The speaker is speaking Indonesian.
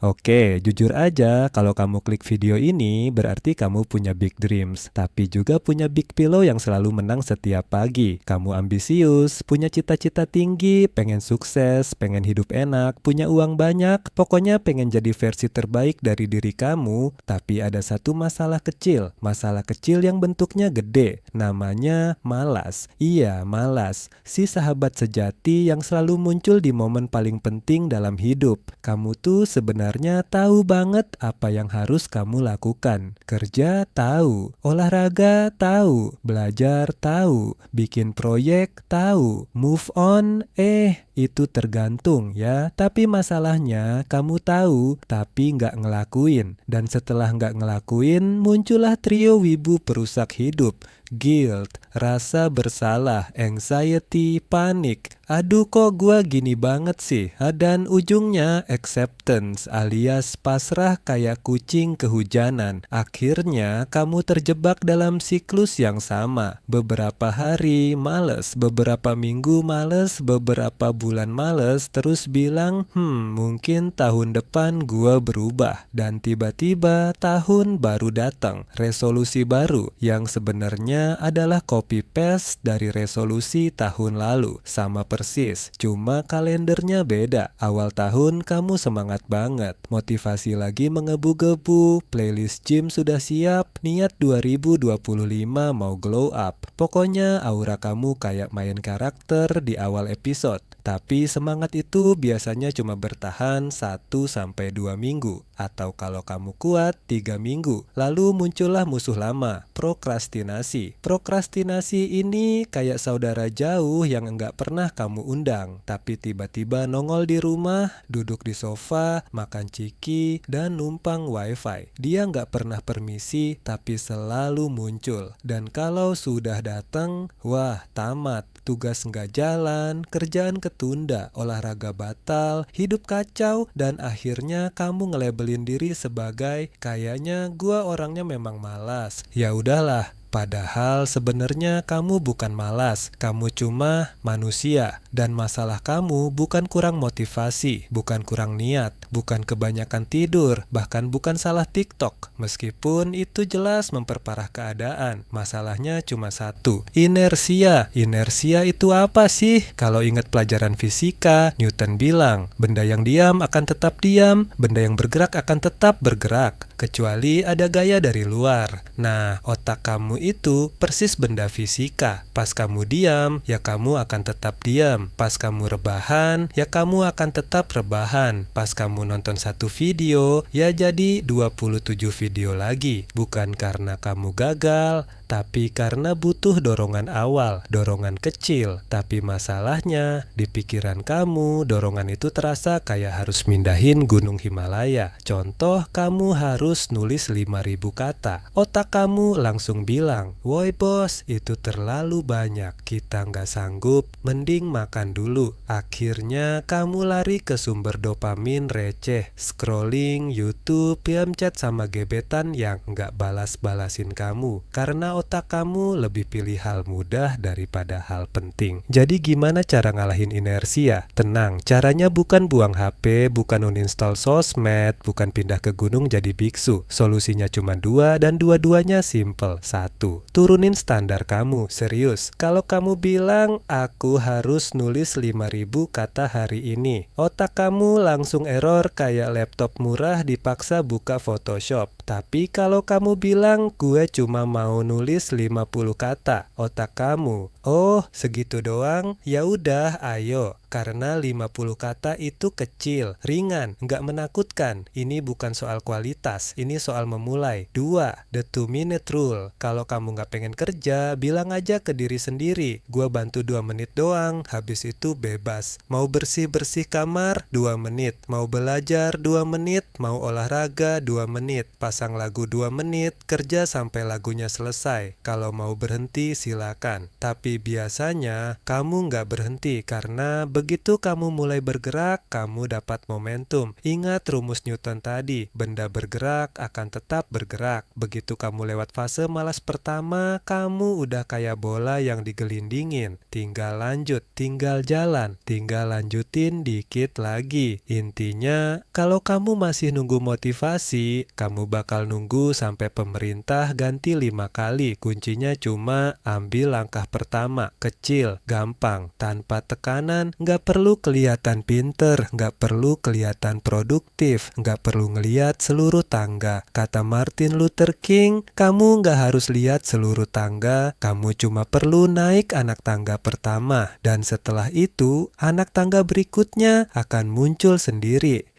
Oke, jujur aja, kalau kamu klik video ini berarti kamu punya big dreams, tapi juga punya big pillow yang selalu menang setiap pagi. Kamu ambisius, punya cita-cita tinggi, pengen sukses, pengen hidup enak, punya uang banyak, pokoknya pengen jadi versi terbaik dari diri kamu, tapi ada satu masalah kecil yang bentuknya gede, namanya malas. Iya, malas, si sahabat sejati yang selalu muncul di momen paling penting dalam hidup. Kamu tuh sebenarnya tahu banget apa yang harus kamu lakukan. Kerja tahu, olahraga tahu, belajar tahu, bikin proyek tahu, move on itu tergantung ya. Tapi masalahnya kamu tahu tapi nggak ngelakuin. Dan setelah nggak ngelakuin muncullah trio wibu perusak hidup. Guilt, rasa bersalah, anxiety, panik. Aduh kok gua gini banget sih. Dan ujungnya acceptance alias pasrah kayak kucing kehujanan. Akhirnya kamu terjebak dalam siklus yang sama. Beberapa hari males, beberapa minggu males, beberapa bulan males, terus bilang, mungkin tahun depan gua berubah. Dan tiba-tiba tahun baru datang, resolusi baru yang sebenarnya adalah copy paste dari resolusi tahun lalu. Sama persis, cuma kalendernya beda. Awal tahun kamu semangat banget, motivasi lagi mengebu-gebu, playlist gym sudah siap, niat 2025 mau glow up. Pokoknya aura kamu kayak main karakter di awal episode. Tapi semangat itu biasanya cuma bertahan 1-2 minggu. Atau kalau kamu kuat 3 minggu. Lalu muncullah musuh lama, prokrastinasi. Prokrastinasi ini kayak saudara jauh yang enggak pernah kamu undang. Tapi tiba-tiba nongol di rumah, duduk di sofa, makan ciki, dan numpang wifi. Dia enggak pernah permisi, tapi selalu muncul. Dan kalau sudah datang, wah tamat. Tugas nggak jalan, kerjaan ketunda, olahraga batal, hidup kacau, dan akhirnya kamu ngelabelin diri sebagai kayaknya gua orangnya memang malas. Ya udahlah. Padahal sebenarnya kamu bukan malas, kamu cuma manusia. Dan masalah kamu bukan kurang motivasi, bukan kurang niat, bukan kebanyakan tidur, bahkan bukan salah TikTok. Meskipun itu jelas memperparah keadaan, masalahnya cuma satu, inersia. Inersia itu apa sih? Kalau ingat pelajaran fisika, Newton bilang, benda yang diam akan tetap diam, benda yang bergerak akan tetap bergerak, kecuali ada gaya dari luar. Nah, otak kamu itu persis benda fisika. Pas kamu diam, ya kamu akan tetap diam. Pas kamu rebahan, ya kamu akan tetap rebahan. Pas kamu nonton satu video, ya jadi 27 video lagi. Bukan karena kamu gagal, tapi karena butuh dorongan awal, dorongan kecil. Tapi masalahnya, di pikiran kamu, dorongan itu terasa kayak harus mindahin gunung Himalaya. Contoh, kamu harus nulis 5.000 kata. Otak kamu langsung bilang, woi bos, itu terlalu banyak, kita nggak sanggup, mending makan dulu. Akhirnya kamu lari ke sumber dopamin receh, scrolling YouTube, chat sama gebetan yang nggak balas-balasin kamu. Karena otak kamu lebih pilih hal mudah daripada hal penting. Jadi gimana cara ngalahin inersia? Tenang, caranya bukan buang HP, bukan uninstall sosmed, bukan pindah ke gunung jadi biksu. Solusinya cuma dua dan dua-duanya simple. Satu, turunin standar kamu, serius. Kalau kamu bilang, aku harus nulis 5.000 kata hari ini, otak kamu langsung error kayak laptop murah dipaksa buka Photoshop. Tapi kalau kamu bilang, gue cuma mau nulis 50 kata, otak kamu, oh segitu doang, ya udah ayo. Karena 50 kata itu kecil, ringan, nggak menakutkan. Ini bukan soal kualitas, ini soal memulai. 2, the 2-minute rule. Kalau kamu nggak pengen kerja, bilang aja ke diri sendiri, gua bantu 2 menit doang, habis itu bebas. Mau bersih-bersih kamar, 2 menit. Mau belajar, 2 menit. Mau olahraga, 2 menit. Pasang lagu 2 menit, kerja sampai lagunya selesai. Kalau mau berhenti, silakan. Tapi biasanya, kamu nggak berhenti karena Begitu kamu mulai bergerak, kamu dapat momentum. Ingat rumus Newton tadi, benda bergerak akan tetap bergerak. Begitu kamu lewat fase malas pertama, kamu udah kayak bola yang digelindingin. Tinggal lanjut, tinggal jalan, tinggal lanjutin dikit lagi. Intinya, kalau kamu masih nunggu motivasi, kamu bakal nunggu sampai pemerintah ganti 5 kali. Kuncinya cuma ambil langkah pertama, kecil, gampang, tanpa tekanan. Nggak perlu kelihatan pinter, nggak perlu kelihatan produktif, nggak perlu ngeliat seluruh tangga. Kata Martin Luther King, kamu nggak harus lihat seluruh tangga, kamu cuma perlu naik anak tangga pertama. Dan setelah itu, anak tangga berikutnya akan muncul sendiri.